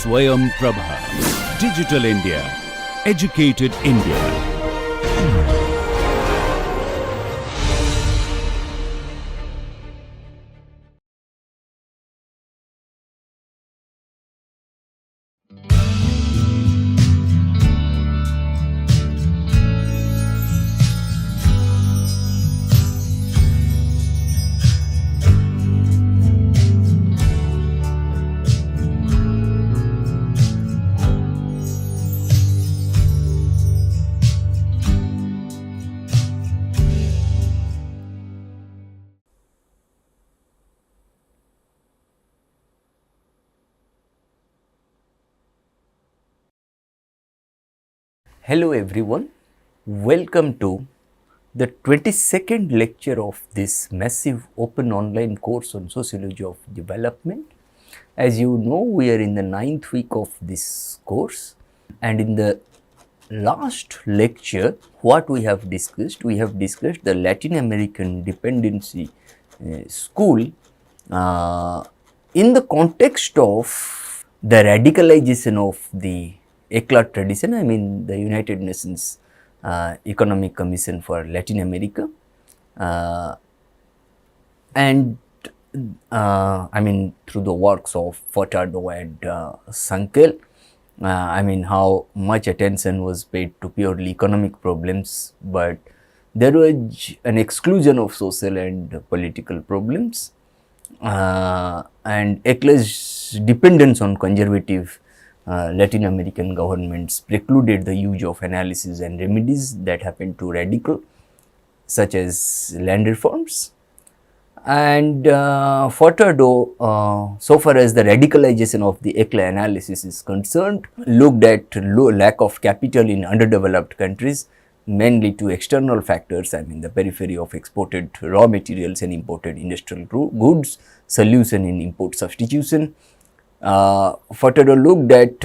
Swayam Prabha. Digital India. Educated India. Hello everyone, welcome to the 22nd lecture of this massive open online course on Sociology of Development. As you know, we are in the 9th week of this course, and in the last lecture what we have discussed the Latin American dependency school in the context of the radicalization of the ECLA tradition, I mean the United Nations Economic Commission for Latin America, and I mean through the works of Furtado and Sankel, I mean how much attention was paid to purely economic problems, but there was an exclusion of social and political problems, and ECLA's dependence on conservative Latin American governments precluded the use of analysis and remedies that happened to radical, such as land reforms. And Furtado, so far as the radicalization of the ECLA analysis is concerned, looked at lack of capital in underdeveloped countries, mainly to external factors, I mean the periphery of exported raw materials and imported industrial goods, solution in import substitution. Furtado looked at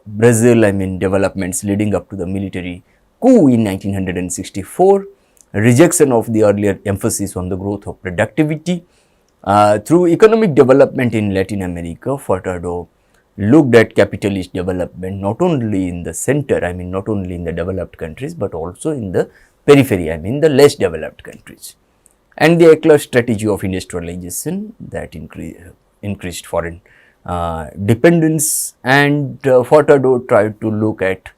Brazil, I mean developments leading up to the military coup in 1964, rejection of the earlier emphasis on the growth of productivity. Through economic development in Latin America, Furtado looked at capitalist development not only in the center, I mean not only in the developed countries, but also in the periphery, I mean the less developed countries. And the ECLA strategy of industrialization that increased foreign dependence, and Furtado tried to look at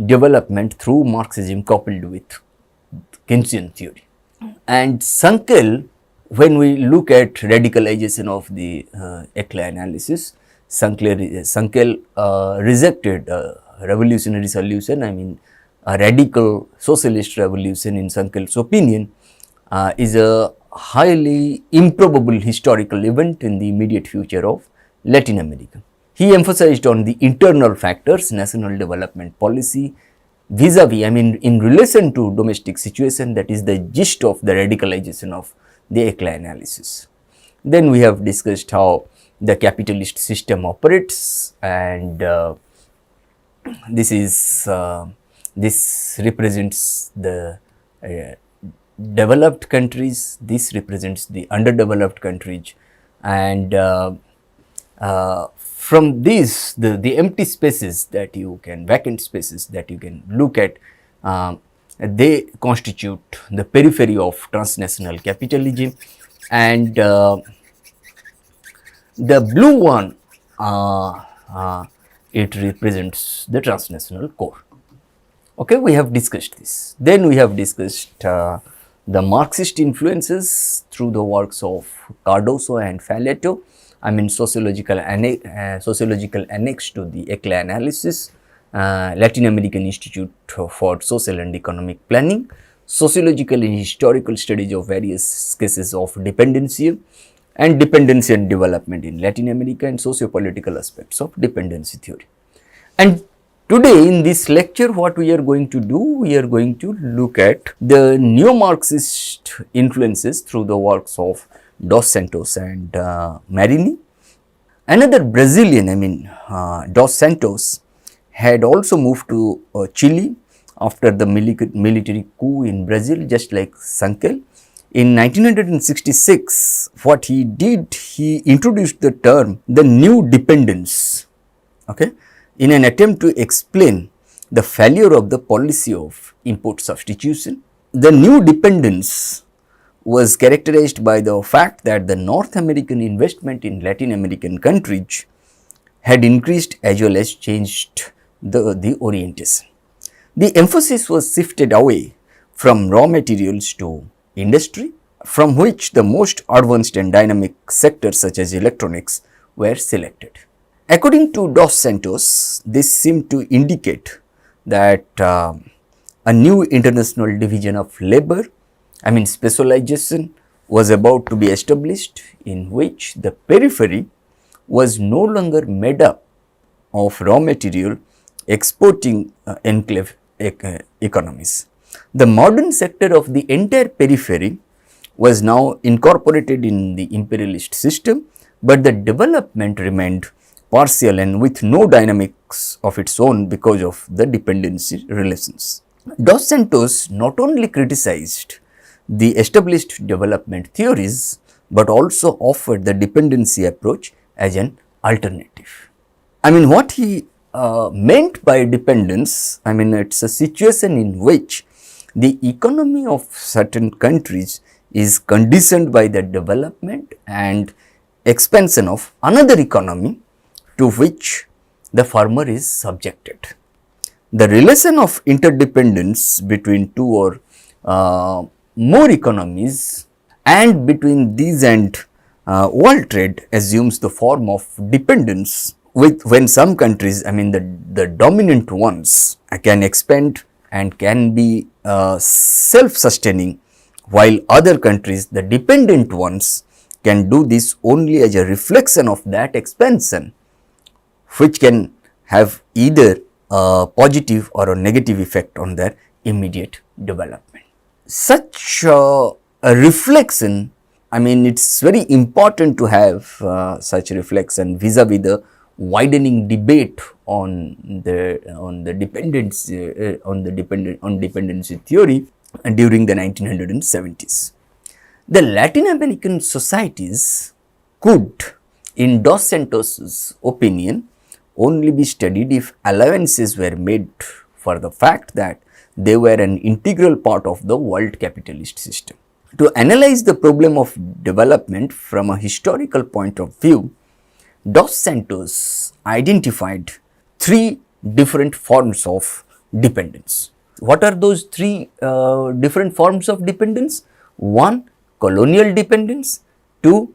development through Marxism coupled with Keynesian theory. And Sankel, when we look at radicalization of the ECLA analysis, Sankel rejected a revolutionary solution, I mean a radical socialist revolution in Sankel's opinion is a highly improbable historical event in the immediate future of Latin America. He emphasized on the internal factors, national development policy, vis-a-vis, I mean in relation to domestic situation, that is the gist of the radicalization of the ECLA analysis. Then we have discussed how the capitalist system operates, and this represents the developed countries, this represents the underdeveloped countries, and from these, the empty spaces that you can, vacant spaces that you can look at, they constitute the periphery of transnational capitalism, and the blue one, it represents the transnational core. Okay, we have discussed this. Then we have discussed the Marxist influences through the works of Cardoso and Faleto, I mean sociological annex to the ECLA analysis, Latin American Institute for Social and Economic Planning, sociological and historical studies of various cases of dependency and development in Latin America, and socio-political aspects of dependency theory. And today in this lecture what we are going to do, we are going to look at the neo-Marxist influences through the works of Dos Santos and Marini. Another Brazilian, I mean Dos Santos, had also moved to Chile after the military coup in Brazil, just like Sankel. In 1966, what he did, he introduced the term the new dependence okay, in an attempt to explain the failure of the policy of import substitution. The new dependence was characterized by the fact that the North American investment in Latin American countries had increased as well as changed the orientation. The emphasis was shifted away from raw materials to industry, from which the most advanced and dynamic sectors such as electronics were selected. According to Dos Santos, this seemed to indicate that a new international division of labor, specialization, was about to be established, in which the periphery was no longer made up of raw material exporting enclave economies. The modern sector of the entire periphery was now incorporated in the imperialist system, but the development remained partial and with no dynamics of its own because of the dependency relations. Dos Santos not only criticized the established development theories, but also offered the dependency approach as an alternative. What he meant by dependence, it's a situation in which the economy of certain countries is conditioned by the development and expansion of another economy to which the former is subjected. The relation of interdependence between two or more economies and between these and world trade assumes the form of dependence, with when some countries, the dominant ones can expand and can be self-sustaining, while other countries, the dependent ones, can do this only as a reflection of that expansion, which can have either a positive or a negative effect on their immediate development. Such a reflection, it's very important to have such reflection vis-a-vis the widening debate on the dependency theory during the 1970s. The Latin American societies could, in Dos Santos's opinion, only be studied if allowances were made for the fact that they were an integral part of the world capitalist system. To analyze the problem of development from a historical point of view, Dos Santos identified three different forms of dependence. What are those three different forms of dependence? 1. Colonial dependence, 2.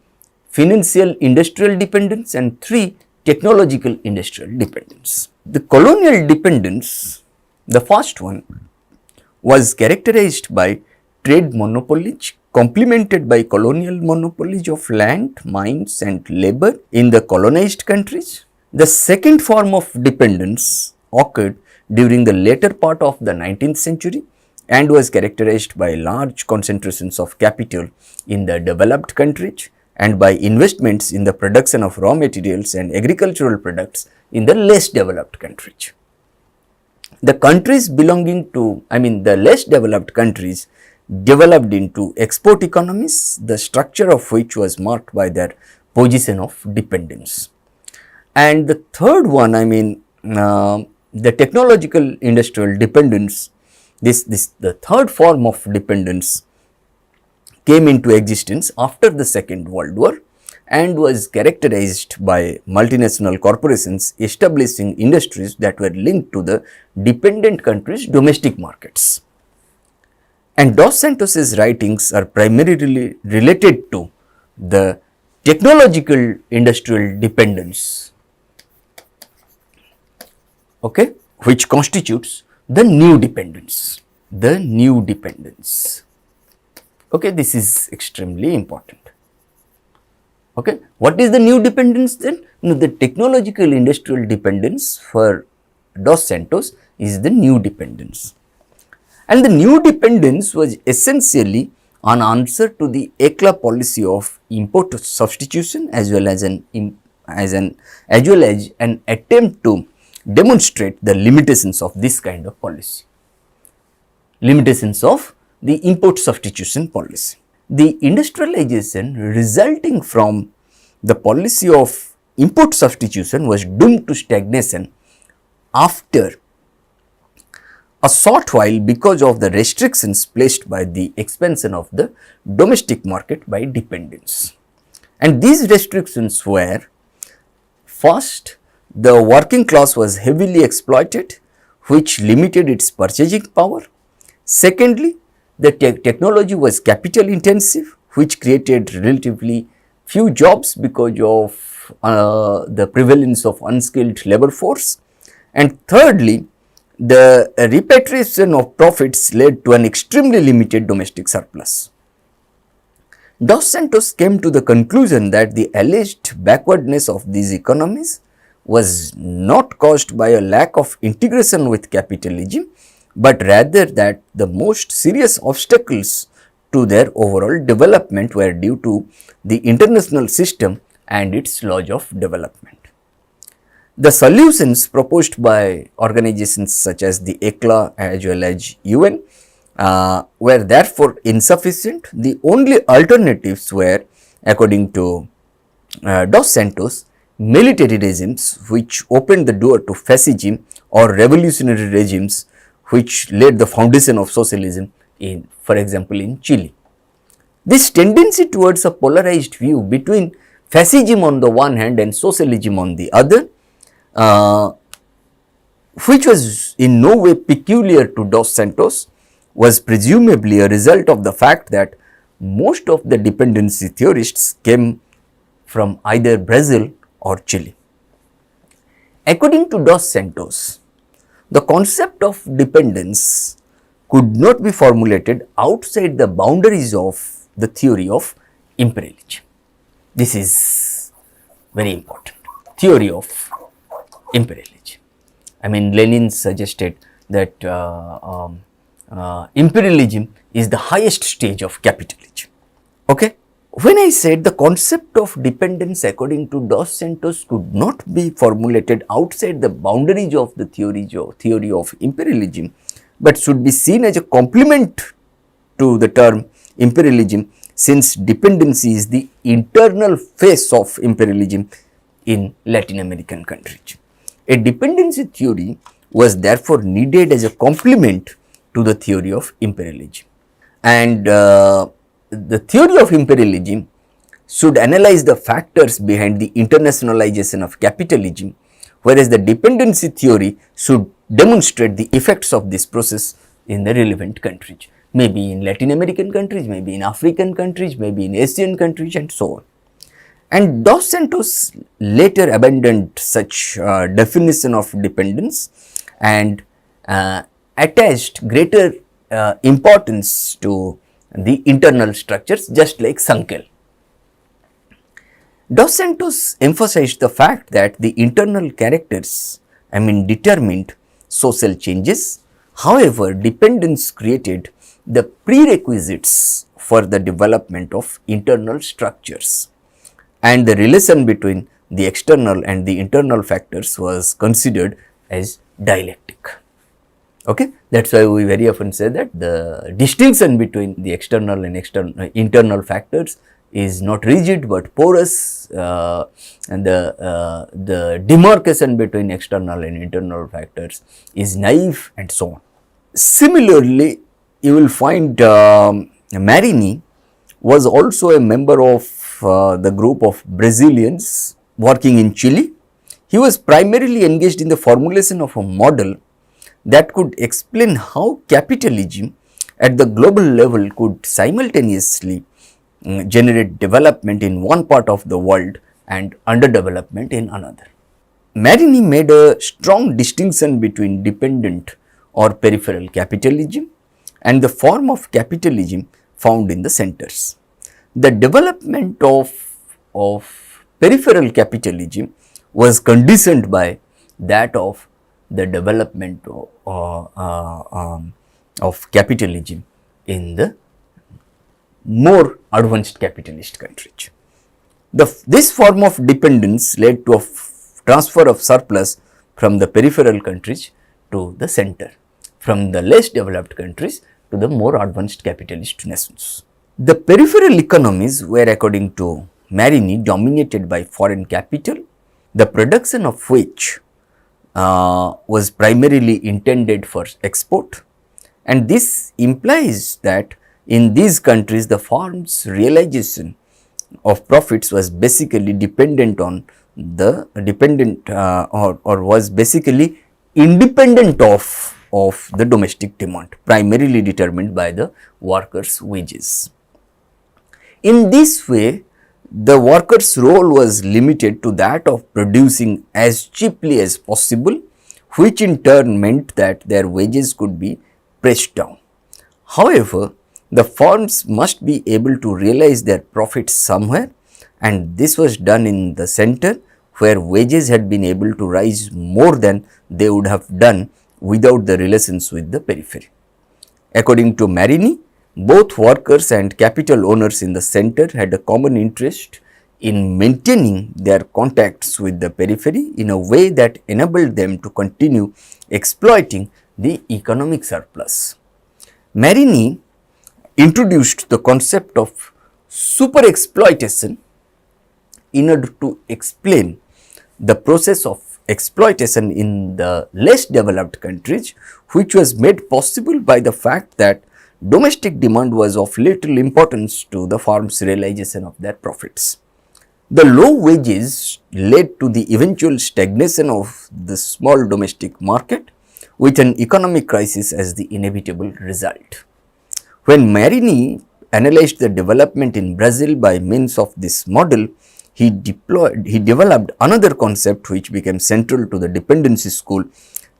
Financial industrial dependence, and 3. Technological industrial dependence. The colonial dependence, the first one, was characterized by trade monopolies complemented by colonial monopolies of land, mines and labor in the colonized countries. The second form of dependence occurred during the later part of the 19th century and was characterized by large concentrations of capital in the developed countries and by investments in the production of raw materials and agricultural products in the less developed countries. The countries belonging to, the less developed countries developed into export economies, the structure of which was marked by their position of dependence. And the third one, the technological industrial dependence, the third form of dependence came into existence after the Second World War and was characterized by multinational corporations establishing industries that were linked to the dependent countries' domestic markets. And Dos Santos's writings are primarily related to the technological industrial dependence, okay, which constitutes the new dependence. The new dependence. Okay, this is extremely important. Okay, what is the new dependence then? No, the technological industrial dependence for Dos Santos is the new dependence. And the new dependence was essentially an answer to the ECLA policy of import substitution as well as an attempt to demonstrate the limitations of this kind of policy, limitations of the import substitution policy. The industrialization resulting from the policy of import substitution was doomed to stagnation after a short while because of the restrictions placed by the expansion of the domestic market by dependence. And these restrictions were: first, the working class was heavily exploited, which limited its purchasing power. Secondly, the technology was capital intensive, which created relatively few jobs because of the prevalence of unskilled labor force. And thirdly, the repatriation of profits led to an extremely limited domestic surplus. Dos Santos came to the conclusion that the alleged backwardness of these economies was not caused by a lack of integration with capitalism, but rather that the most serious obstacles to their overall development were due to the international system and its laws of development. The solutions proposed by organizations such as the ICLA as well as UN were therefore insufficient. The only alternatives were, according to Dos Santos, military regimes which opened the door to fascism, or revolutionary regimes which laid the foundation of socialism in, for example, in Chile. This tendency towards a polarized view between fascism on the one hand and socialism on the other, which was in no way peculiar to Dos Santos, was presumably a result of the fact that most of the dependency theorists came from either Brazil or Chile. According to Dos Santos, the concept of dependence could not be formulated outside the boundaries of the theory of imperialism. This is very important. Theory of imperialism. I mean, Lenin suggested that imperialism is the highest stage of capitalism. Okay? When I said the concept of dependence according to Dos Santos could not be formulated outside the boundaries of the theory of imperialism, but should be seen as a complement to the term imperialism, since dependency is the internal face of imperialism in Latin American countries. A dependency theory was therefore needed as a complement to the theory of imperialism. And the theory of imperialism should analyze the factors behind the internationalization of capitalism, whereas the dependency theory should demonstrate the effects of this process in the relevant countries, maybe in Latin American countries, maybe in African countries, maybe in Asian countries, and so on. And Dos Santos later abandoned such definition of dependence and attached greater importance to the internal structures, just like Sankel. Dos Santos emphasized the fact that the internal characters, determined social changes. However, dependence created the prerequisites for the development of internal structures, and the relation between the external and the internal factors was considered as dialectic. Okay? That is why we very often say that the distinction between the external and internal factors is not rigid but porous, and the demarcation between external and internal factors is naive, and so on. Similarly, you will find Marini was also a member of the group of Brazilians working in Chile. He was primarily engaged in the formulation of a model that could explain how capitalism at the global level could simultaneously generate development in one part of the world and underdevelopment in another. Marini made a strong distinction between dependent or peripheral capitalism and the form of capitalism found in the centers. The development of peripheral capitalism was conditioned by that of the development of capitalism in the more advanced capitalist countries. This form of dependence led to a transfer of surplus from the peripheral countries to the center, from the less developed countries to the more advanced capitalist nations. The peripheral economies were, according to Marini, dominated by foreign capital the production of which was primarily intended for export, and this implies that in these countries the firm's realization of profits was basically dependent on the or was basically independent of the domestic demand, primarily determined by the workers' wages. In this way, the worker's role was limited to that of producing as cheaply as possible, which in turn meant that their wages could be pressed down. However, the firms must be able to realize their profits somewhere, and this was done in the center where wages had been able to rise more than they would have done without the relations with the periphery. According to Marini, both workers and capital owners in the center had a common interest in maintaining their contacts with the periphery in a way that enabled them to continue exploiting the economic surplus. Marini introduced the concept of super exploitation in order to explain the process of exploitation in the less developed countries, which was made possible by the fact that domestic demand was of little importance to the firm's realization of their profits. The low wages led to the eventual stagnation of the small domestic market, with an economic crisis as the inevitable result. When Marini analyzed the development in Brazil by means of this model, he developed another concept which became central to the dependency school,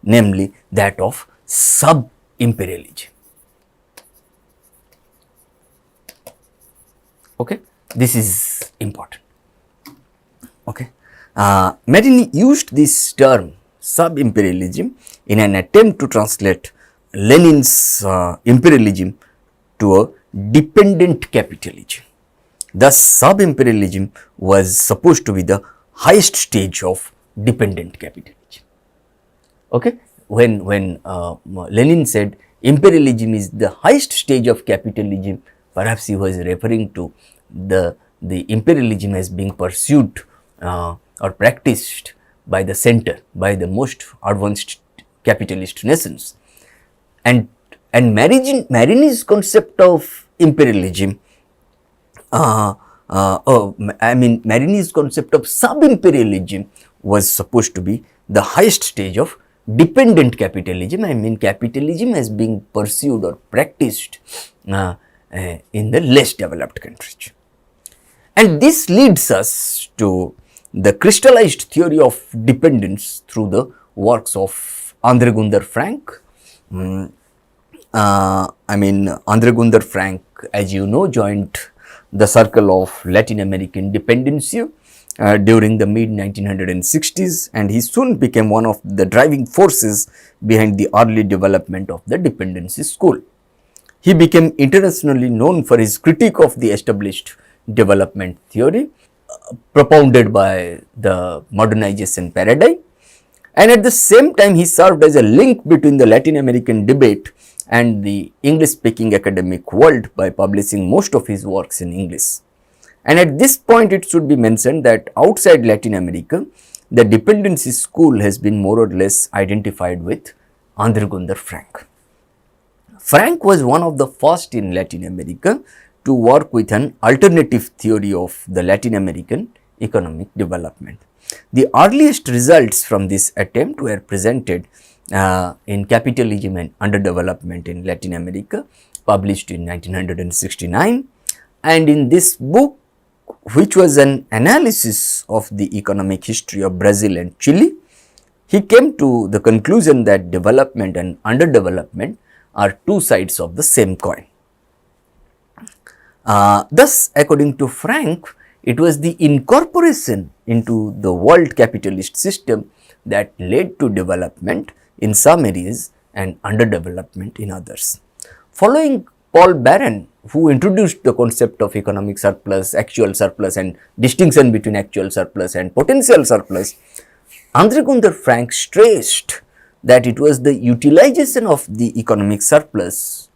namely that of sub-imperialism. Okay, this is important. Okay, Marini used this term sub-imperialism in an attempt to translate Lenin's imperialism to a dependent capitalism. Thus, sub-imperialism was supposed to be the highest stage of dependent capitalism. Okay, when Lenin said imperialism is the highest stage of capitalism, perhaps he was referring to the imperialism as being pursued or practiced by the center, by the most advanced capitalist nations. And Marini's concept of imperialism, Marini's concept of sub-imperialism was supposed to be the highest stage of dependent capitalism. Capitalism as being pursued or practiced in the less developed countries. And this leads us to the crystallized theory of dependence through the works of Andre Gunder Frank. Andre Gunder Frank, as you know, joined the circle of Latin American dependency during the mid 1960s, and he soon became one of the driving forces behind the early development of the dependency school. He became internationally known for his critique of the established development theory propounded by the modernization paradigm, and at the same time he served as a link between the Latin American debate and the English speaking academic world by publishing most of his works in English. And at this point it should be mentioned that outside Latin America, the dependency school has been more or less identified with Andre Gunder Frank. Frank was one of the first in Latin America to work with an alternative theory of the Latin American economic development. The earliest results from this attempt were presented in Capitalism and Underdevelopment in Latin America, published in 1969, and in this book, which was an analysis of the economic history of Brazil and Chile, he came to the conclusion that development and underdevelopment are two sides of the same coin. Thus, according to Frank, it was the incorporation into the world capitalist system that led to development in some areas and underdevelopment in others. Following Paul Barron, who introduced the concept of economic surplus, actual surplus, and distinction between actual surplus and potential surplus, Andre Gunder Frank stressed that it was the utilization of the economic surplus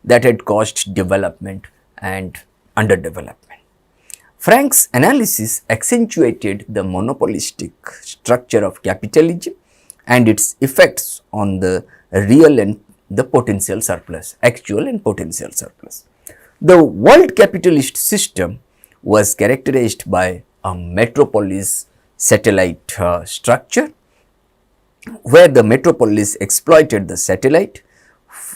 that had caused development and underdevelopment. Frank's analysis accentuated the monopolistic structure of capitalism and its effects on the real and the potential surplus, actual and potential surplus. The world capitalist system was characterized by a metropolis satellite structure, where the metropolis exploited the satellite.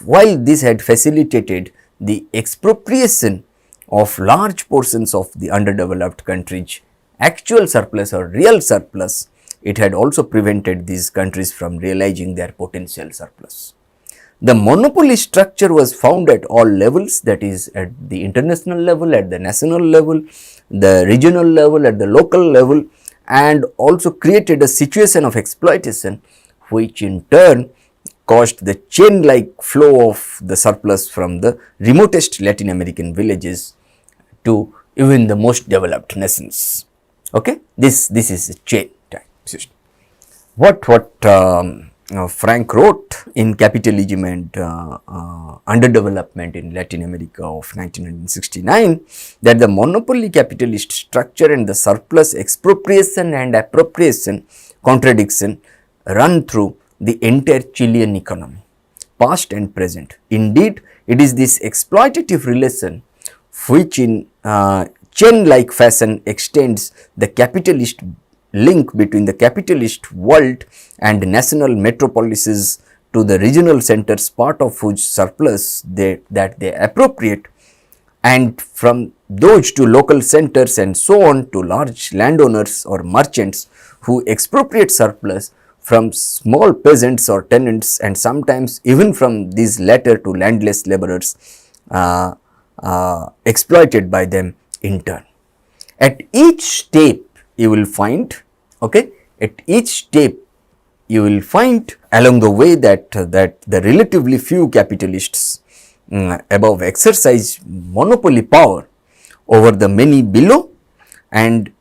While this had facilitated the expropriation of large portions of the underdeveloped countries' actual surplus or real surplus, it had also prevented these countries from realizing their potential surplus. The monopoly structure was found at all levels, that is at the international level, at the national level, the regional level, at the local level, and also created a situation of exploitation which in turn caused the chain-like flow of the surplus from the remotest Latin American villages to even the most developed nations. Okay, this is a chain type system. What Frank wrote in Capitalism and Underdevelopment in Latin America of 1969, that the monopoly capitalist structure and the surplus expropriation and appropriation contradiction run through the entire Chilean economy, past and present. Indeed, it is this exploitative relation which in chain-like fashion extends the capitalist link between the capitalist world and national metropolises to the regional centers, part of whose surplus that they appropriate, and from those to local centers and so on to large landowners or merchants who expropriate surplus from small peasants or tenants, and sometimes even from these latter to landless laborers exploited by them in turn. At each step you will find, okay, at each step you will find along the way that the relatively few capitalists above exercise monopoly power over the many below and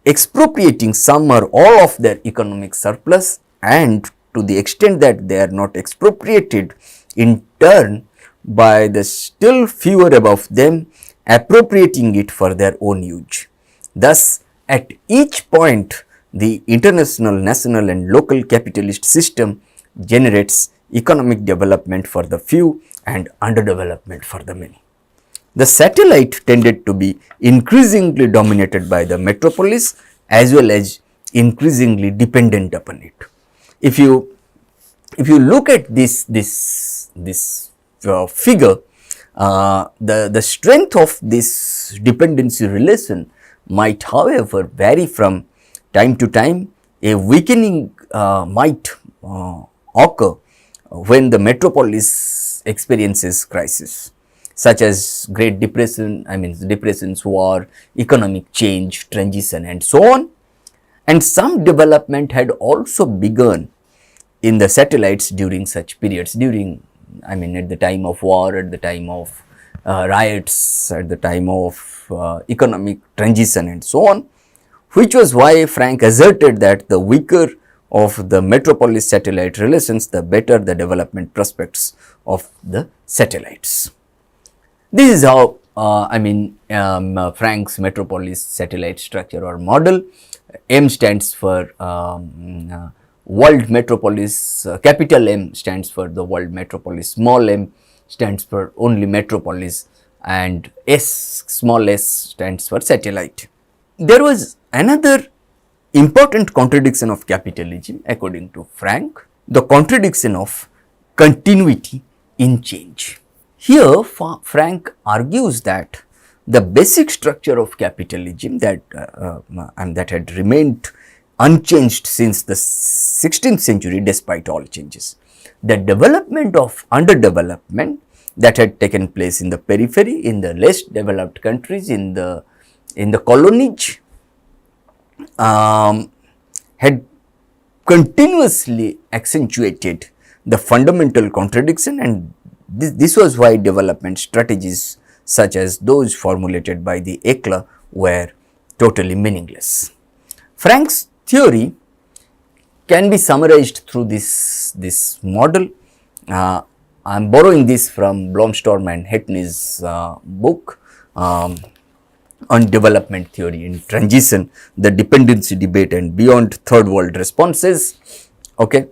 expropriating some or all of their economic surplus, and to the extent that they are not expropriated in turn by the still fewer above them appropriating it for their own use. Thus, at each point the international, national and local capitalist system generates economic development for the few and underdevelopment for the many. The satellite tended to be increasingly dominated by the metropolis as well as increasingly dependent upon it. If you look at this figure, the strength of this dependency relation might, however, vary from time to time. A weakening might occur when the metropolis experiences crisis, such as Great Depression, depressions, war, economic change, transition and so on. And some development had also begun in the satellites during such periods, at the time of war, at the time of riots, at the time of economic transition and so on, which was why Frank asserted that the weaker of the metropolis satellite relations, the better the development prospects of the satellites. This is how Frank's metropolis satellite structure or model. M stands for world metropolis, capital M stands for the world metropolis, small m stands for only metropolis, and small s stands for satellite. There was another important contradiction of capitalism according to Frank, the contradiction of continuity in change. Here Frank argues that the basic structure of capitalism that had remained unchanged since the 16th century despite all changes. The development of underdevelopment that had taken place in the periphery, in the less developed countries, in the colonies, had continuously accentuated the fundamental contradiction, and this was why development strategies such as those formulated by the ECLA were totally meaningless. Frank's theory can be summarized through this model. I am borrowing this from Blomstorm and Hetney's book. on development theory in transition, the dependency debate and beyond third world responses. Okay.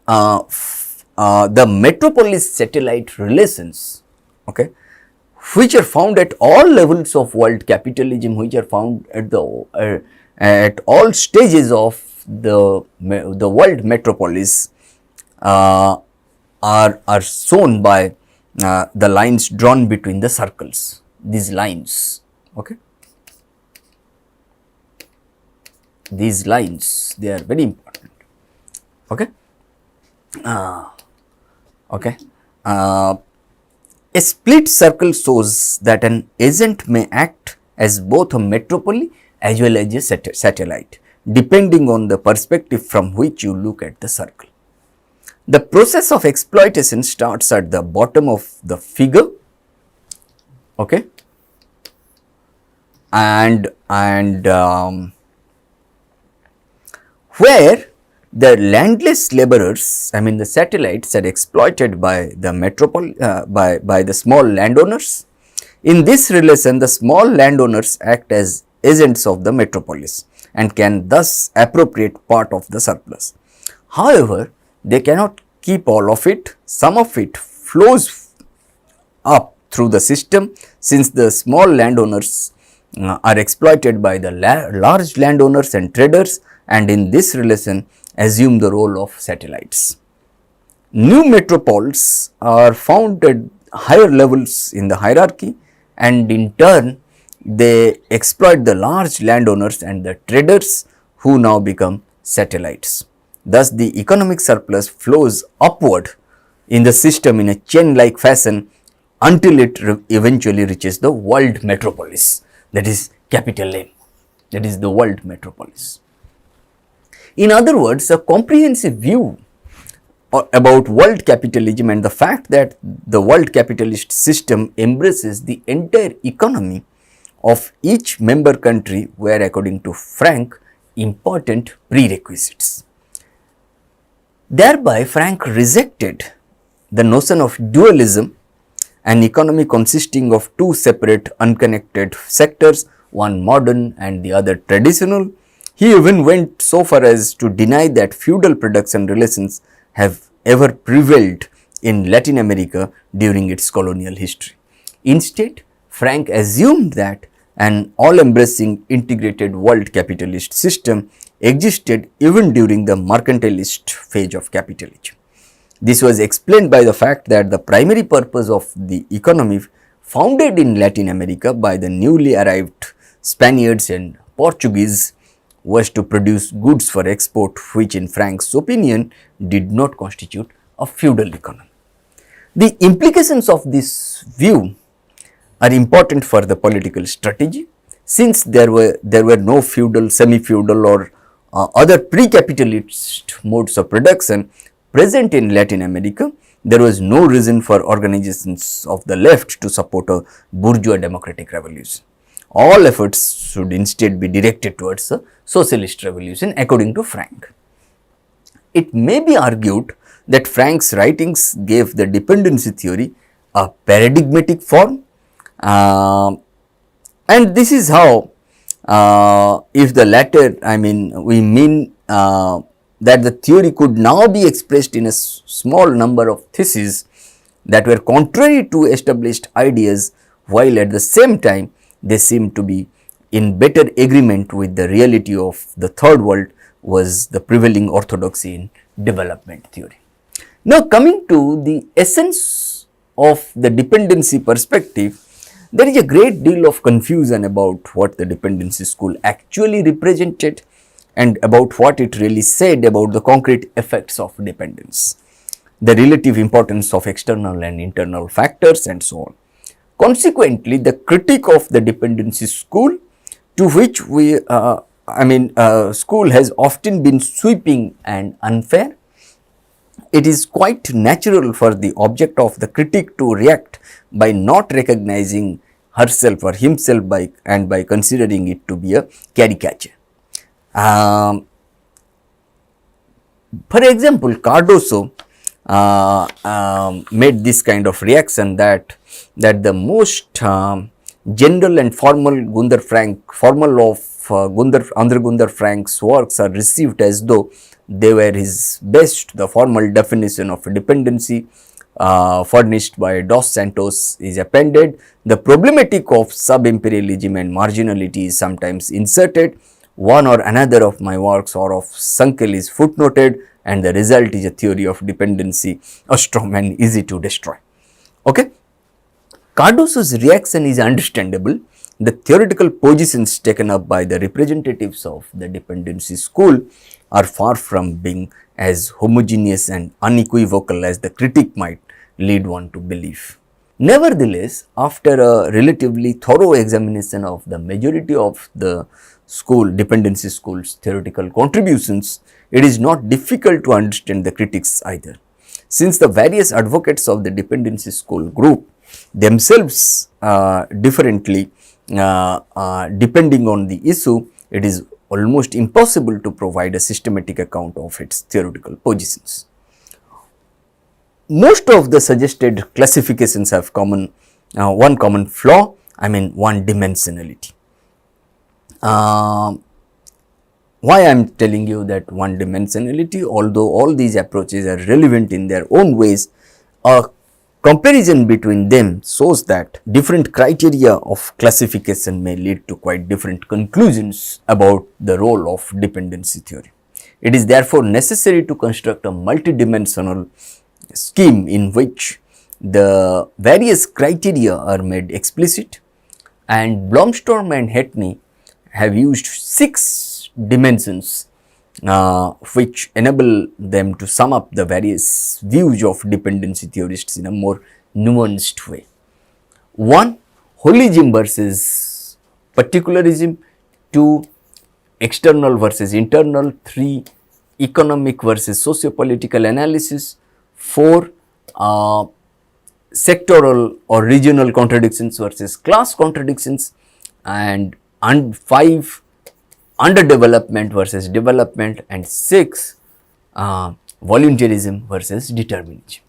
The metropolis satellite relations, okay, which are found at all levels of world capitalism, which are found at all stages of the world metropolis, are shown by the lines drawn between the circles. These lines, okay, these lines, they are very important. Okay. Okay. A split circle shows that an agent may act as both a metropolis as well as a satellite, depending on the perspective from which you look at the circle. The process of exploitation starts at the bottom of the figure, okay, and where the landless laborers, I mean the satellites, are exploited by the by the small landowners. In this relation, the small landowners act as agents of the metropolis and can thus appropriate part of the surplus. However, they cannot keep all of it. Some of it flows up through the system, since the small landowners are exploited by the large landowners and traders, and in this relation assume the role of satellites. New metropoles are found at higher levels in the hierarchy, and in turn they exploit the large landowners and the traders, who now become satellites. Thus, the economic surplus flows upward in the system in a chain-like fashion until it eventually reaches the world metropolis, that is capital M, that is the world metropolis. In other words, a comprehensive view about world capitalism and the fact that the world capitalist system embraces the entire economy of each member country were, according to Frank, important prerequisites. Thereby, Frank rejected the notion of dualism, an economy consisting of two separate unconnected sectors, one modern and the other traditional. He even went so far as to deny that feudal production relations have ever prevailed in Latin America during its colonial history. Instead, Frank assumed that an all-embracing integrated world capitalist system existed even during the mercantilist phase of capitalism. This was explained by the fact that the primary purpose of the economy founded in Latin America by the newly arrived Spaniards and Portuguese was to produce goods for export, which in Frank's opinion did not constitute a feudal economy. The implications of this view are important for the political strategy, since there were no feudal, semi-feudal or other pre-capitalist modes of production present in Latin America. There was no reason for organizations of the left to support a bourgeois democratic revolution. All efforts should instead be directed towards a socialist revolution, according to Frank. It may be argued that Frank's writings gave the dependency theory a paradigmatic form, and this is how, if the latter, we mean that the theory could now be expressed in a small number of theses that were contrary to established ideas, while at the same time they seem to be in better agreement with the reality of the third world, was the prevailing orthodoxy in development theory. Now, coming to the essence of the dependency perspective, there is a great deal of confusion about what the dependency school actually represented and about what it really said about the concrete effects of dependence, the relative importance of external and internal factors, and so on. Consequently, the critique of the dependency school, to which school has often been sweeping and unfair. It is quite natural for the object of the critique to react by not recognizing herself or himself by considering it to be a caricature. For example, Cardoso made this kind of reaction that the most general and formal Andhra Gundar Frank's works are received as though they were his best. The formal definition of dependency furnished by Dos Santos is appended. The problematic of sub-imperialism and marginality is sometimes inserted. One or another of my works or of Sankel is footnoted, and the result is a theory of dependency, a strong and easy to destroy. Okay. Cardoso's reaction is understandable. The theoretical positions taken up by the representatives of the dependency school are far from being as homogeneous and unequivocal as the critic might lead one to believe. Nevertheless, after a relatively thorough examination of the majority of the dependency school's theoretical contributions, it is not difficult to understand the critics either. Since the various advocates of the dependency school group themselves differently depending on the issue, it is almost impossible to provide a systematic account of its theoretical positions. Most of the suggested classifications have one common flaw, one dimensionality. Why I am telling you that one dimensionality, although all these approaches are relevant in their own ways, a comparison between them shows that different criteria of classification may lead to quite different conclusions about the role of dependency theory. It is therefore necessary to construct a multidimensional scheme in which the various criteria are made explicit, and Blomstrom and Hetney have used 6 dimensions which enable them to sum up the various views of dependency theorists in a more nuanced way. 1. Holism versus particularism. 2. External versus internal. 3. Economic versus socio-political analysis. 4. Sectoral or regional contradictions versus class contradictions. And 5. Underdevelopment versus development. And 6. Voluntarism versus determinism.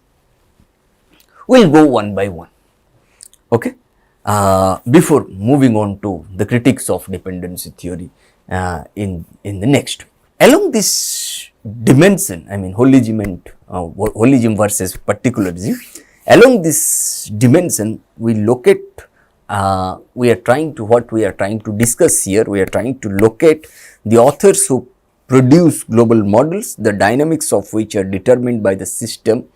We will go one by one. Okay. Before moving on to the critics of dependency theory in the next. Along this dimension, holism and holism versus particularism, along this dimension we locate we are trying to discuss here, we are trying to locate the authors who produce global models, the dynamics of which are determined by the system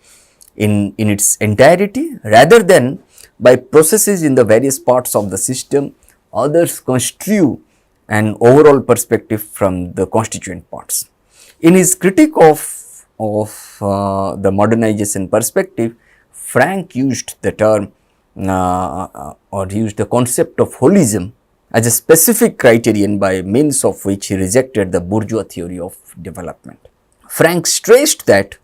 in its entirety, rather than by processes in the various parts of the system. Others construe an overall perspective from the constituent parts. In his critique of the modernization perspective, Frank used the term or used the concept of holism as a specific criterion by means of which he rejected the bourgeois theory of development. Frank stressed that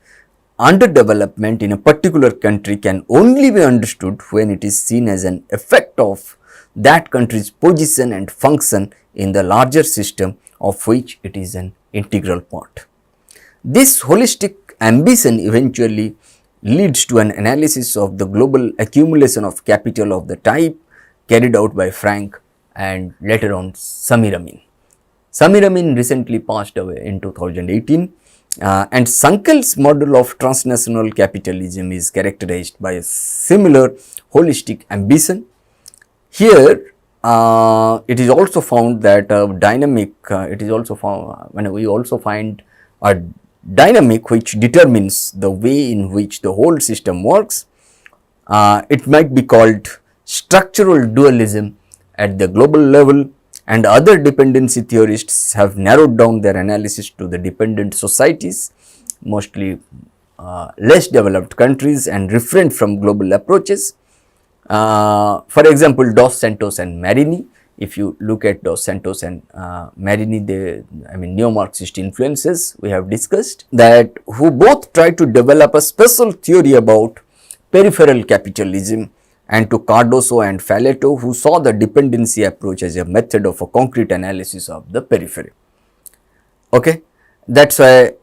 underdevelopment in a particular country can only be understood when it is seen as an effect of that country's position and function in the larger system of which it is an integral part. This holistic ambition eventually leads to an analysis of the global accumulation of capital of the type carried out by Frank and later on Samir Amin. Samir Amin recently passed away in 2018, and Sankel's model of transnational capitalism is characterized by a similar holistic ambition. Here, it is also found that we also find a dynamic which determines the way in which the whole system works. It might be called structural dualism at the global level, and other dependency theorists have narrowed down their analysis to the dependent societies, mostly less developed countries, and refrained from global approaches. For example, Dos Santos and Marini. If you look at Dos Santos and Marini, neo-Marxist influences we have discussed, that who both try to develop a special theory about peripheral capitalism, and to Cardoso and Faleto, who saw the dependency approach as a method of a concrete analysis of the periphery. Okay, that's why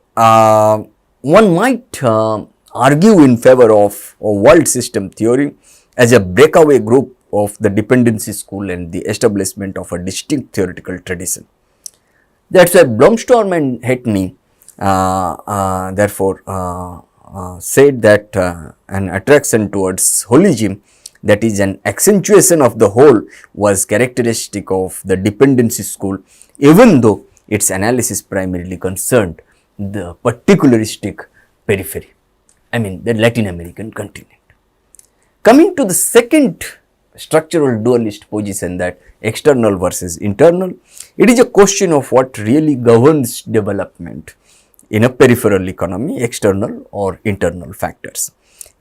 one might argue in favor of a world system theory as a breakaway group of the dependency school and the establishment of a distinct theoretical tradition. That's why Blomstorm and Hetney said that an attraction towards holism, that is an accentuation of the whole, was characteristic of the dependency school, even though its analysis primarily concerned the particularistic periphery, I mean the Latin American continent. Coming to the second structural dualist position, that external versus internal, it is a question of what really governs development in a peripheral economy, external or internal factors.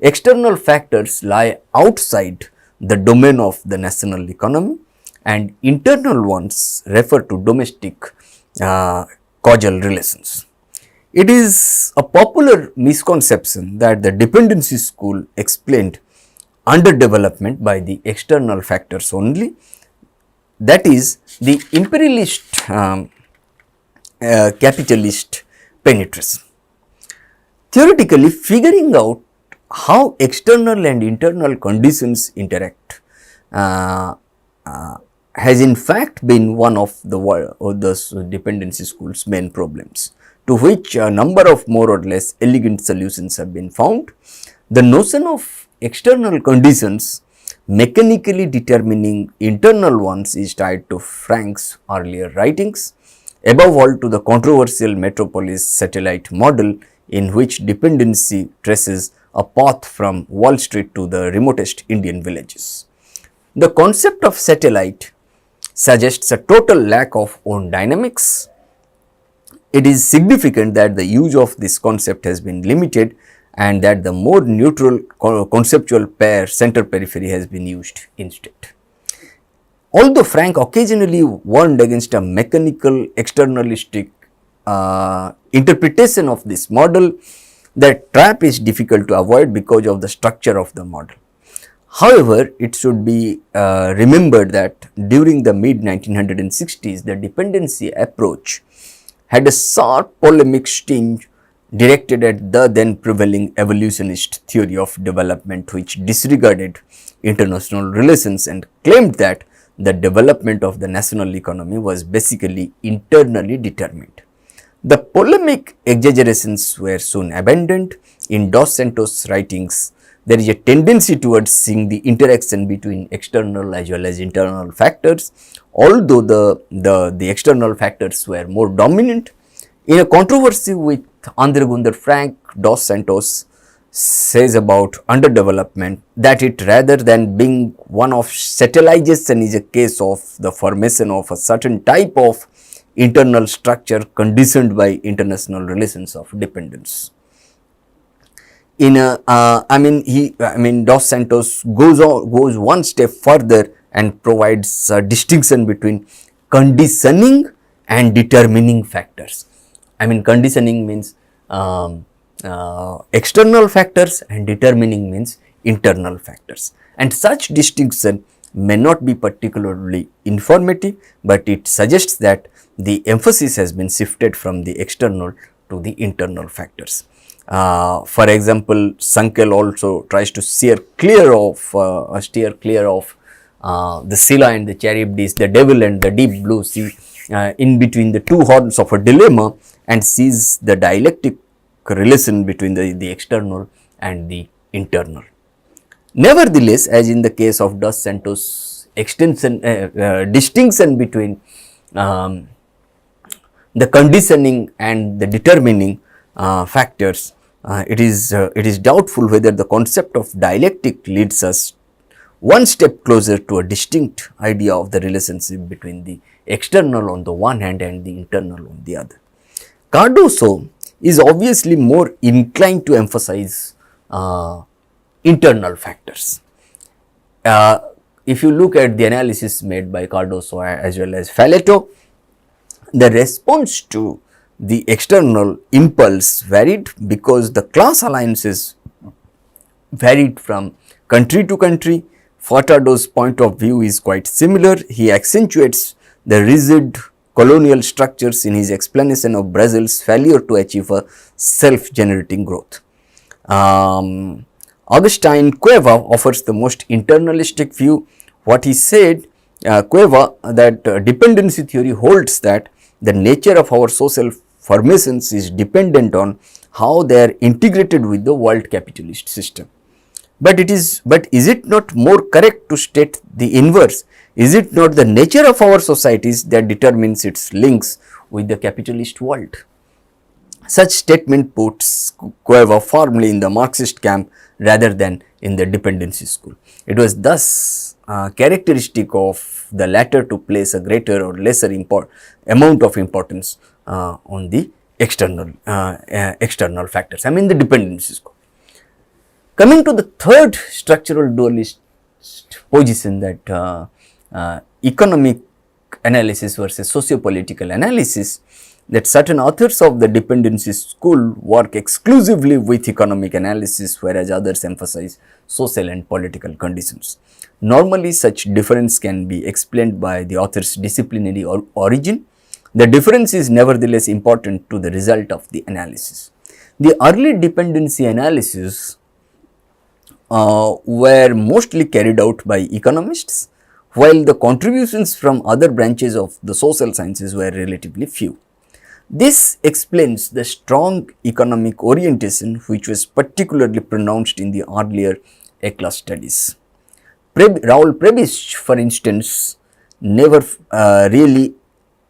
External factors lie outside the domain of the national economy, and internal ones refer to domestic causal relations. It is a popular misconception that the dependency school explained underdevelopment by the external factors only, that is the imperialist capitalist penetration. Theoretically, figuring out how external and internal conditions interact has in fact been one of the dependency school's main problems, to which a number of more or less elegant solutions have been found. The notion of external conditions mechanically determining internal ones is tied to Frank's earlier writings, above all to the controversial metropolis satellite model, in which dependency traces a path from Wall Street to the remotest Indian villages. The concept of satellite suggests a total lack of own dynamics. It is significant that the use of this concept has been limited, and that the more neutral conceptual pair center periphery has been used instead. Although Frank occasionally warned against a mechanical externalistic interpretation of this model, that trap is difficult to avoid because of the structure of the model. However, it should be remembered that during the mid 1960s, the dependency approach had a sharp polemic sting directed at the then prevailing evolutionist theory of development, which disregarded international relations and claimed that the development of the national economy was basically internally determined. The polemic exaggerations were soon abandoned. In Dos Santos' writings, there is a tendency towards seeing the interaction between external as well as internal factors, although the external factors were more dominant. In a controversy with Andre Gunder Frank, Dos Santos says about underdevelopment that it, rather than being one of satellization, is a case of the formation of a certain type of internal structure conditioned by international relations of dependence. Dos Santos goes one step further and provides a distinction between conditioning and determining factors. Conditioning means external factors and determining means internal factors, and such distinction may not be particularly informative, but it suggests that the emphasis has been shifted from the external to the internal factors. For example, Sankel also tries to steer clear of the Scylla and the Charybdis, the devil and the deep blue sea, in between the two horns of a dilemma, and sees the dialectic relation between the external and the internal. Nevertheless, as in the case of Dos Santos' distinction between the conditioning and the determining factors, it is doubtful whether the concept of dialectic leads us one step closer to a distinct idea of the relationship between the external on the one hand and the internal on the other. Cardoso is obviously more inclined to emphasize internal factors. If you look at the analysis made by Cardoso as well as Faleto, the response to the external impulse varied because the class alliances varied from country to country. Furtado's point of view is quite similar. He accentuates the rigid colonial structures in his explanation of Brazil's failure to achieve a self-generating growth. Augustine Cueva offers the most internalistic view, What he said, Cueva, that dependency theory holds that the nature of our social formations is dependent on how they are integrated with the world capitalist system. But is it not more correct to state the inverse? Is it not the nature of our societies that determines its links with the capitalist world? Such statement puts Cueva firmly in the Marxist camp rather than in the dependency school. It was thus characteristic of the latter to place a greater or lesser amount of importance on the external factors. I mean the dependency school. Coming to the third structural dualist position, that economic analysis versus socio-political analysis, that certain authors of the dependency school work exclusively with economic analysis, whereas others emphasize social and political conditions. Normally, such difference can be explained by the author's disciplinary origin. The difference is nevertheless important to the result of the analysis. The early dependency analysis were mostly carried out by economists, while the contributions from other branches of the social sciences were relatively few. This explains the strong economic orientation which was particularly pronounced in the earlier ECLA studies. Raoul Prebisch, for instance, never really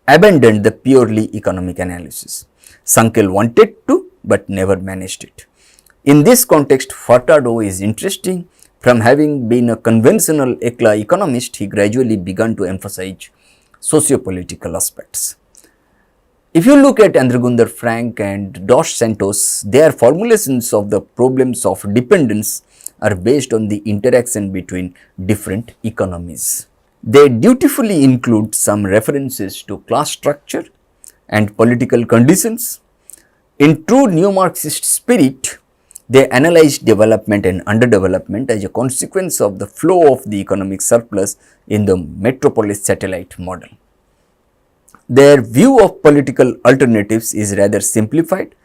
abandoned the purely economic analysis. Sankel wanted to, but never managed it. In this context, Furtado is interesting. From having been a conventional ECLA economist, he gradually began to emphasize socio-political aspects. If you look at Andre Gunder Frank and Dos Santos, their formulations of the problems of dependence are based on the interaction between different economies. They dutifully include some references to class structure and political conditions. In true neo-Marxist spirit, they analyzed development and underdevelopment as a consequence of the flow of the economic surplus in the metropolis satellite model. Their view of political alternatives is rather simplified.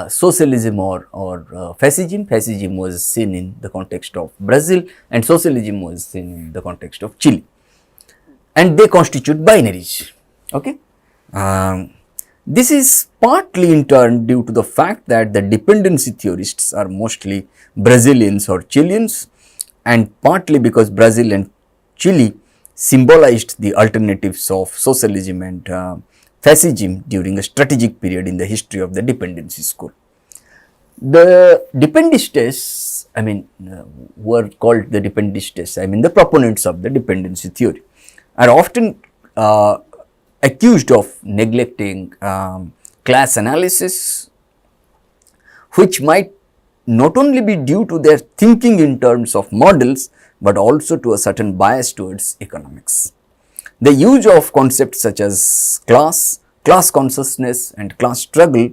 Socialism or fascism. Fascism was seen in the context of Brazil and socialism was seen in the context of Chile, and they constitute binaries. Okay. This is partly in turn due to the fact that the dependency theorists are mostly Brazilians or Chileans, and partly because Brazil and Chile symbolized the alternatives of socialism and fascism during a strategic period in the history of the dependency school. The dependistas, were called the dependistas, the proponents of the dependency theory, are often accused of neglecting class analysis, which might not only be due to their thinking in terms of models, but also to a certain bias towards economics. The use of concepts such as class consciousness and class struggle,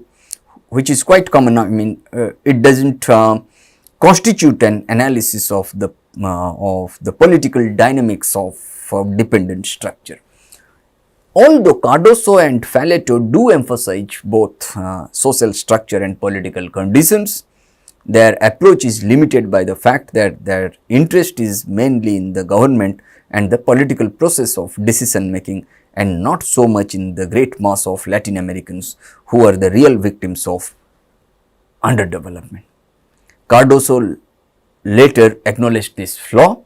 which is quite common, it does not constitute an analysis of the political dynamics of dependent structure. Although Cardoso and Faleto do emphasize both social structure and political conditions, their approach is limited by the fact that their interest is mainly in the government and the political process of decision making, and not so much in the great mass of Latin Americans who are the real victims of underdevelopment. Cardoso later acknowledged this flaw.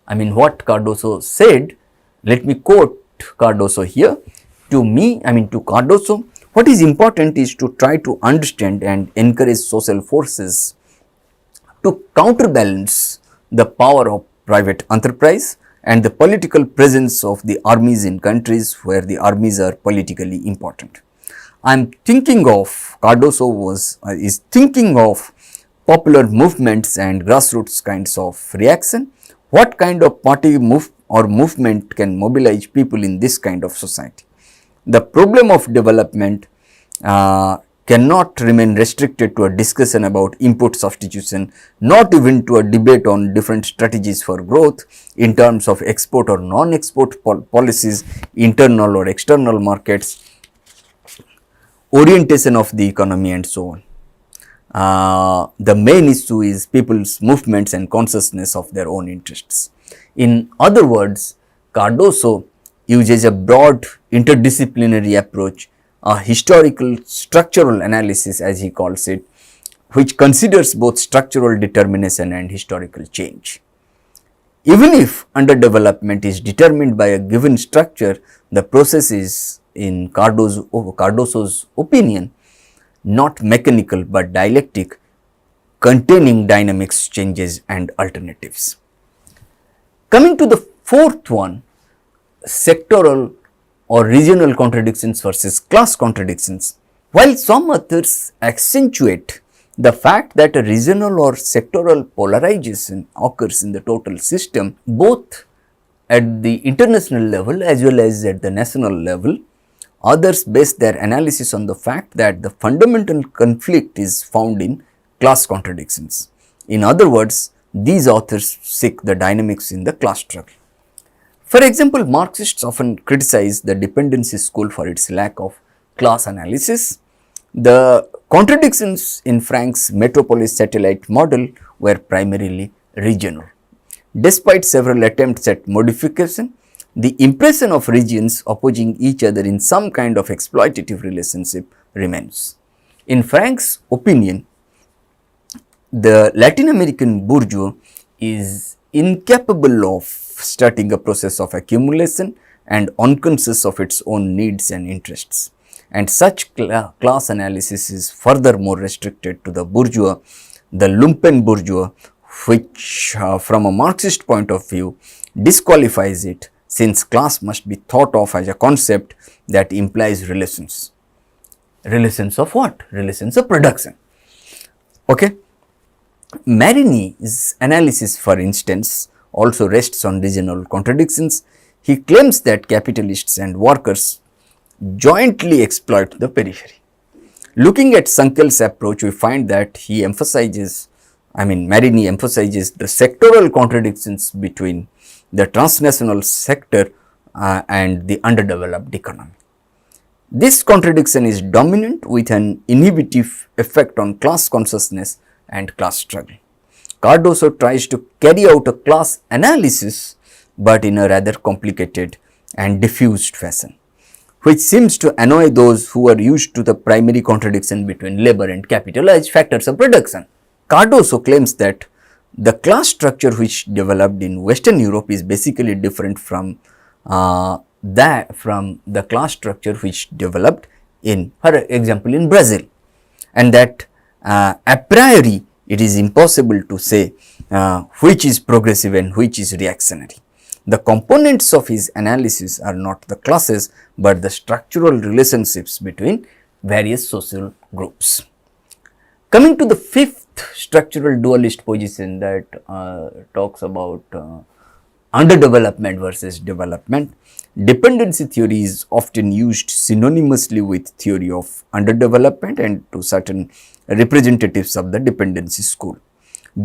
What Cardoso said, let me quote Cardoso here. To Cardoso, what is important is to try to understand and encourage social forces to counterbalance the power of private enterprise and the political presence of the armies in countries where the armies are politically important. Cardoso is thinking of popular movements and grassroots kinds of reaction. What kind of party movement can mobilize people in this kind of society? The problem of development cannot remain restricted to a discussion about input substitution, not even to a debate on different strategies for growth in terms of export or non-export policies, internal or external markets, orientation of the economy and so on. The main issue is people's movements and consciousness of their own interests. In other words, Cardoso uses a broad interdisciplinary approach, a historical structural analysis as he calls it, which considers both structural determination and historical change. Even if underdevelopment is determined by a given structure, the process is, in Cardoso's opinion, not mechanical but dialectic, containing dynamics, changes and alternatives. Coming to the fourth one, sectoral or regional contradictions versus class contradictions. While some authors accentuate the fact that a regional or sectoral polarization occurs in the total system, both at the international level as well as at the national level, others base their analysis on the fact that the fundamental conflict is found in class contradictions. In other words, these authors seek the dynamics in the class struggle. For example, Marxists often criticize the dependency school for its lack of class analysis. The contradictions in Frank's metropolis satellite model were primarily regional. Despite several attempts at modification, the impression of regions opposing each other in some kind of exploitative relationship remains. In Frank's opinion, the Latin American bourgeois is incapable of starting a process of accumulation and unconscious of its own needs and interests. And such class analysis is furthermore restricted to the bourgeois, the lumpen bourgeois, which from a Marxist point of view disqualifies it, since class must be thought of as a concept that implies relations. Relations of what? Relations of production. Okay. Marini's analysis, for instance, also rests on regional contradictions. He claims that capitalists and workers jointly exploit the periphery. Looking at Sankel's approach, we find that he emphasizes, Marini emphasizes the sectoral contradictions between the transnational sector and the underdeveloped economy. This contradiction is dominant with an inhibitive effect on class consciousness and class struggle. Cardoso tries to carry out a class analysis, but in a rather complicated and diffused fashion, which seems to annoy those who are used to the primary contradiction between labor and capital as factors of production. Cardoso claims that the class structure which developed in Western Europe is basically different from the class structure which developed in, for example, in Brazil, and that a priori it is impossible to say which is progressive and which is reactionary. The components of his analysis are not the classes, but the structural relationships between various social groups. Coming to the fifth structural dualist position that talks about underdevelopment versus development, dependency theory is often used synonymously with theory of underdevelopment and to certain representatives of the dependency school.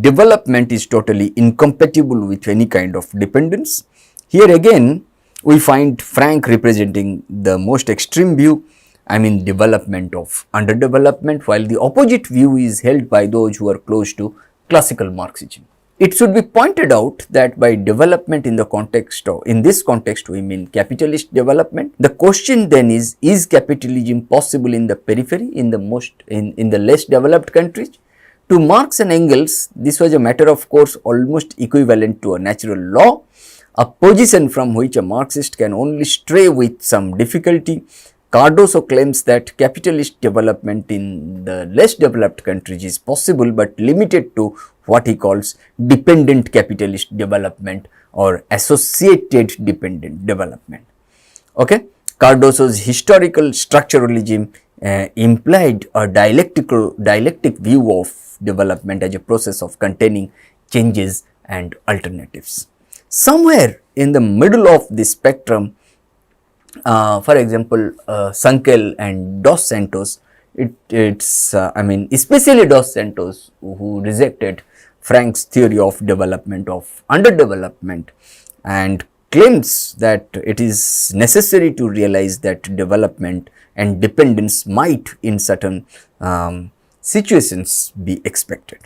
Development is totally incompatible with any kind of dependence. Here again, we find Frank representing the most extreme view, development of underdevelopment, while the opposite view is held by those who are close to classical Marxism. It should be pointed out that by development in this context we mean capitalist development. The question then is capitalism possible in the periphery, in the less developed countries? To Marx and Engels, this was a matter of course almost equivalent to a natural law, a position from which a Marxist can only stray with some difficulty. Cardoso claims that capitalist development in the less developed countries is possible but limited to what he calls dependent capitalist development or associated dependent development. Okay. Cardoso's historical structuralism implied a dialectic view of development as a process of containing changes and alternatives. Somewhere in the middle of the spectrum, for example, Sankel and Dos Santos, especially Dos Santos, who rejected Frank's theory of development of underdevelopment and claims that it is necessary to realize that development and dependence might in certain situations be expected.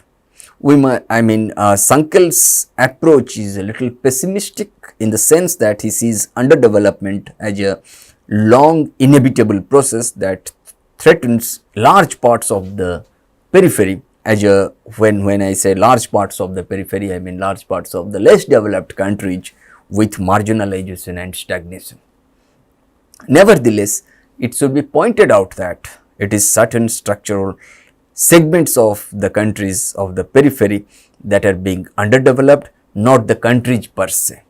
Sankal's approach is a little pessimistic in the sense that he sees underdevelopment as a long inevitable process that threatens large parts of the periphery. When I say large parts of the periphery, I mean large parts of the less developed countries with marginalization and stagnation. Nevertheless, it should be pointed out that it is certain structural segments of the countries of the periphery that are being underdeveloped, not the countries per se.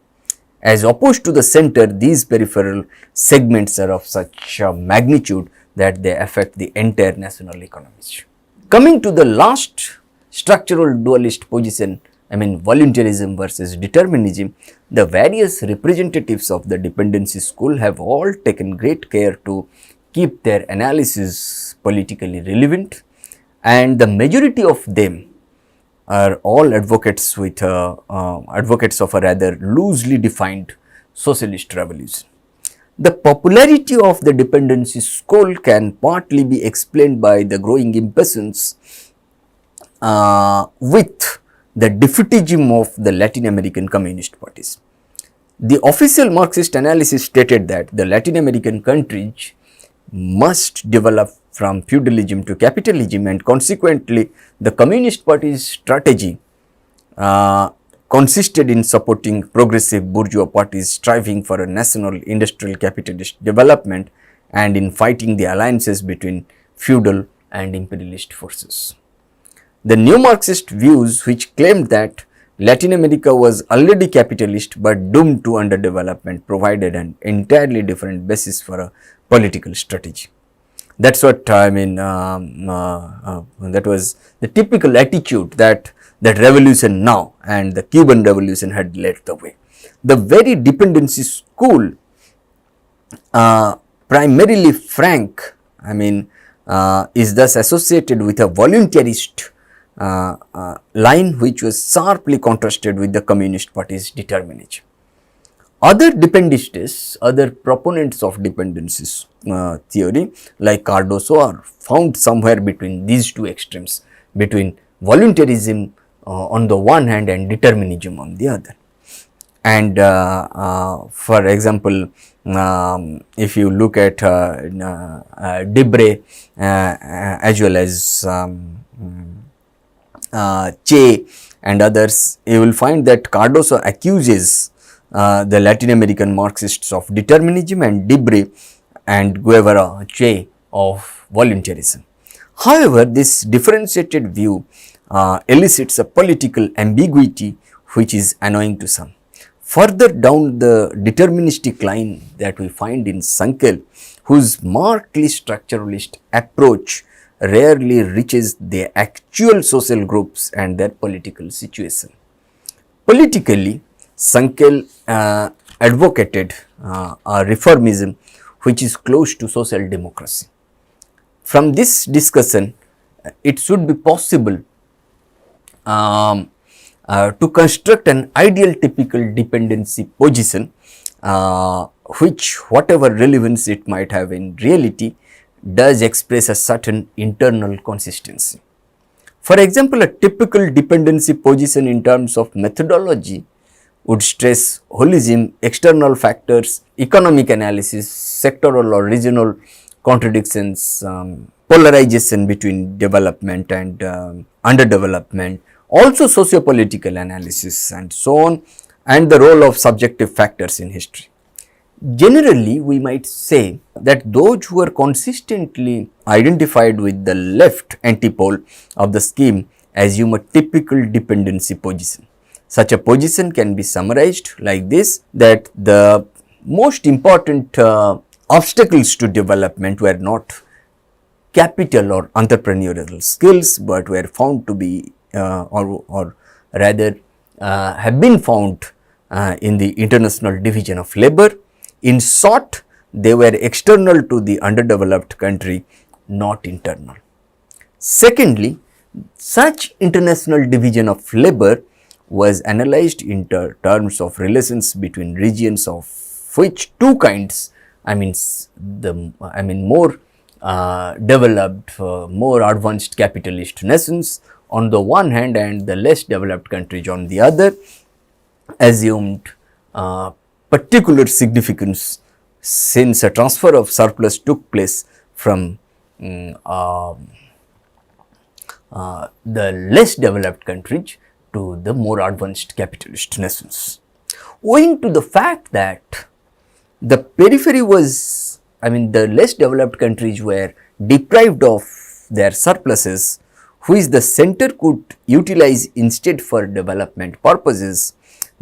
As opposed to the center, these peripheral segments are of such a magnitude that they affect the entire national economies. Coming to the last structural dualist position, voluntarism versus determinism, the various representatives of the dependency school have all taken great care to keep their analysis politically relevant, and the majority of them are all advocates of a rather loosely defined socialist revolution. The popularity of the dependency school can partly be explained by the growing impatience with the defeatism of the Latin American communist parties. The official Marxist analysis stated that the Latin American countries must develop from feudalism to capitalism, and consequently the Communist Party's strategy consisted in supporting progressive bourgeois parties striving for a national industrial capitalist development and in fighting the alliances between feudal and imperialist forces. The new Marxist views, which claimed that Latin America was already capitalist but doomed to underdevelopment, provided an entirely different basis for a political strategy. That's what that was the typical attitude that revolution now and the Cuban revolution had led the way. The very dependency school, primarily frank, is thus associated with a voluntarist line which was sharply contrasted with the Communist Party's determinism. Other dependencies, other proponents of dependencies theory like Cardoso are found somewhere between these two extremes, between voluntarism on the one hand and determinism on the other. And for example, if you look at Debre as well as Che and others, you will find that Cardoso accuses the Latin American Marxists of determinism and Debre and Guevara Che of voluntarism. However, this differentiated view elicits a political ambiguity which is annoying to some. Further down the deterministic line that we find in Sankel, whose markedly structuralist approach rarely reaches the actual social groups and their political situation. Politically, Sankel advocated a reformism which is close to social democracy. From this discussion, it should be possible to construct an ideal typical dependency position which, whatever relevance it might have in reality, does express a certain internal consistency. For example, a typical dependency position in terms of methodology would stress holism, external factors, economic analysis, sectoral or regional contradictions, polarization between development and underdevelopment, also socio-political analysis and so on, and the role of subjective factors in history. Generally, we might say that those who are consistently identified with the left antipole of the scheme assume a typical dependency position. Such a position can be summarized like this, that the most important obstacles to development were not capital or entrepreneurial skills, but were found to be or rather have been found in the international division of labor. In short, they were external to the underdeveloped country, not internal. Secondly, such international division of labor was analyzed in terms of relations between regions of which two kinds, more developed, more advanced capitalist nations on the one hand and the less developed countries on the other assumed particular significance, since a transfer of surplus took place from the less developed countries to the more advanced capitalist nations. Owing to the fact that the periphery was, the less developed countries were deprived of their surpluses, which the center could utilize instead for development purposes,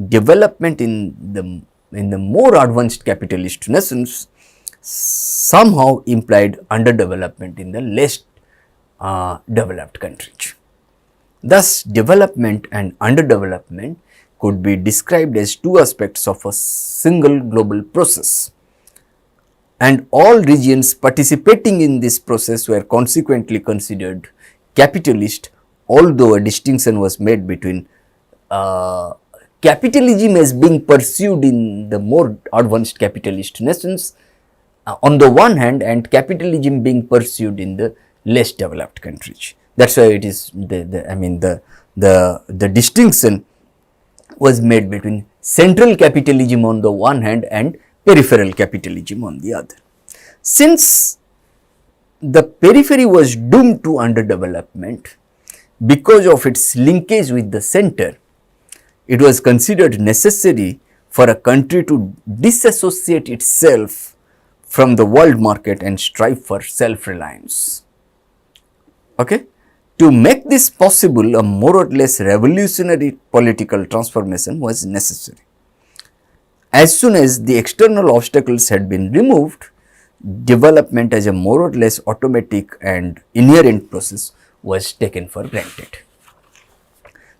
development in the more advanced capitalist nations somehow implied underdevelopment in the less developed countries. Thus, development and underdevelopment could be described as two aspects of a single global process, and all regions participating in this process were consequently considered capitalist, although a distinction was made between capitalism as being pursued in the more advanced capitalist nations on the one hand and capitalism being pursued in the less developed countries. That is why it is the distinction was made between central capitalism on the one hand and peripheral capitalism on the other. Since the periphery was doomed to underdevelopment because of its linkage with the center, it was considered necessary for a country to disassociate itself from the world market and strive for self-reliance. Okay? To make this possible, a more or less revolutionary political transformation was necessary. As soon as the external obstacles had been removed, development as a more or less automatic and inherent process was taken for granted.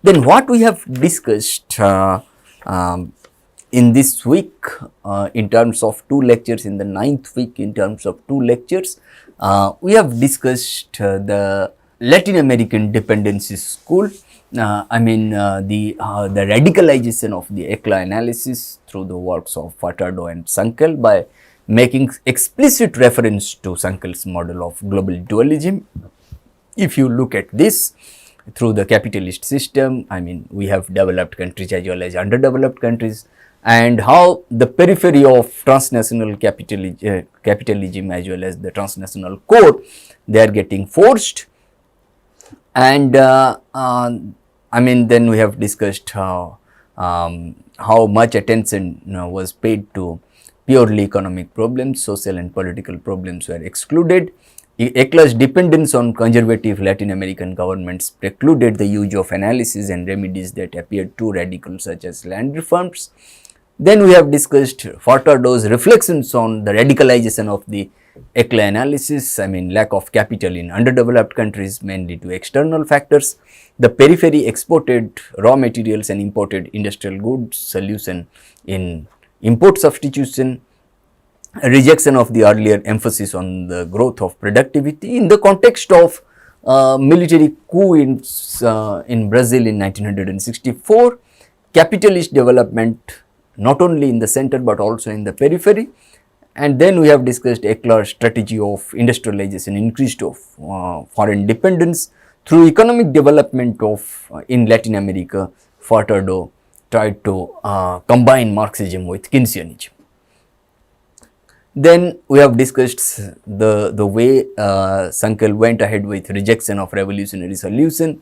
Then what we have discussed in this week in terms of 2 lectures, in the 9th week in terms of 2 lectures, we have discussed the Latin American dependency school, the radicalization of the ECLA analysis through the works of Furtado and Sankel by making explicit reference to Sankel's model of global dualism. If you look at this through the capitalist system, we have developed countries as well as underdeveloped countries, and how the periphery of transnational capitalism as well as the transnational core, they are getting forced. And then we have discussed how much attention was paid to purely economic problems, social and political problems were excluded. ECLA's dependence on conservative Latin American governments precluded the use of analysis and remedies that appeared too radical, such as land reforms. Then we have discussed Furtado's reflections on the radicalization of the ECLA analysis, lack of capital in underdeveloped countries mainly to external factors, the periphery exported raw materials and imported industrial goods, solution in import substitution, rejection of the earlier emphasis on the growth of productivity in the context of military coup in Brazil in 1964, capitalist development not only in the center but also in the periphery. And then we have discussed ECLA's strategy of industrialization, increased of foreign dependence through economic development of in Latin America. Furtado tried to combine Marxism with Keynesianism. Then we have discussed the way Sankel went ahead with rejection of revolutionary solution.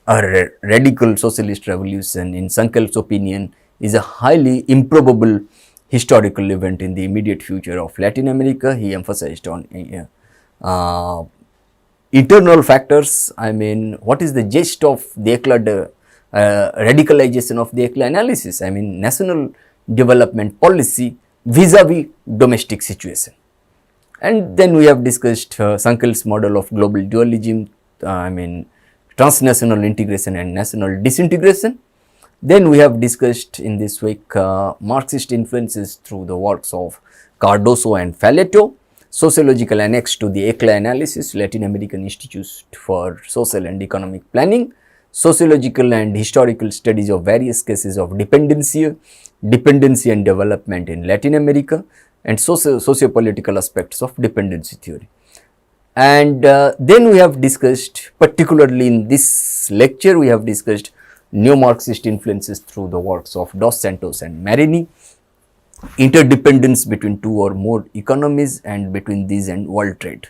A radical socialist revolution, in Sankel's opinion, is a highly improbable historical event in the immediate future of Latin America. He emphasized on internal factors. What is the gist of the ECLA radicalization of the ECLA analysis? National development policy vis-a-vis domestic situation. And then we have discussed Sankel's model of global dualism, transnational integration and national disintegration. Then we have discussed in this week Marxist influences through the works of Cardoso and Faleto, sociological annex to the ECLA analysis, Latin American Institute for Social and Economic Planning, sociological and historical studies of various cases of dependency and development in Latin America, and socio-political aspects of dependency theory. And then we have discussed, particularly in this lecture, we have discussed neo-Marxist influences through the works of Dos Santos and Marini, interdependence between two or more economies and between these and world trade.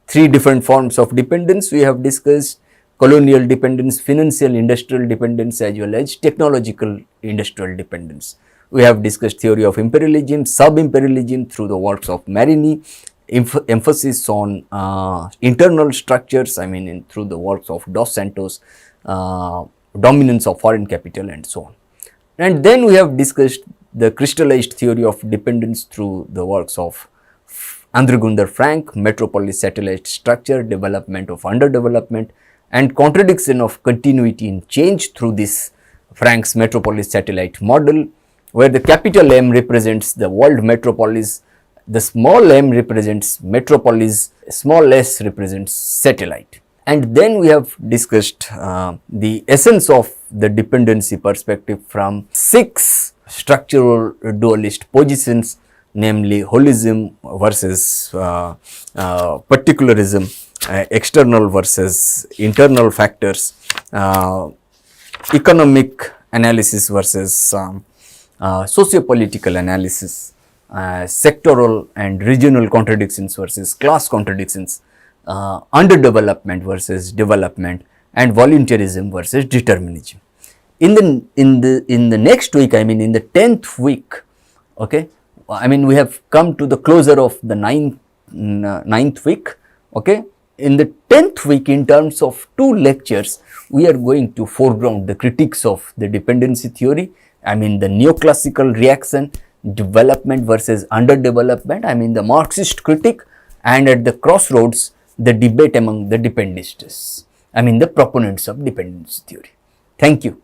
Three different forms of dependence we have discussed: colonial dependence, financial industrial dependence, as well as technological industrial dependence. We have discussed theory of imperialism, sub-imperialism through the works of Marini, emphasis on internal structures, I mean through the works of Dos Santos, dominance of foreign capital, and so on. And then we have discussed the crystallized theory of dependence through the works of Andre Gunder Frank, metropolis satellite structure, development of underdevelopment, and contradiction of continuity in change through this Frank's metropolis satellite model, where the capital M represents the world metropolis, the small m represents metropolis, small s represents satellite. And then we have discussed the essence of the dependency perspective from 6 structural dualist positions, namely holism versus particularism, external versus internal factors, economic analysis versus socio-political analysis, sectoral and regional contradictions versus class contradictions, underdevelopment versus development, and voluntarism versus determinism. In the next week, I mean in the 10th week, okay, I mean we have come to the closer of the ninth week, okay. In the 10th week, in terms of 2 lectures, we are going to foreground the critiques of the dependency theory, I mean the neoclassical reaction, development versus underdevelopment, I mean the Marxist critique, and at the crossroads, the debate among the dependists, I mean the proponents of dependency theory. Thank you.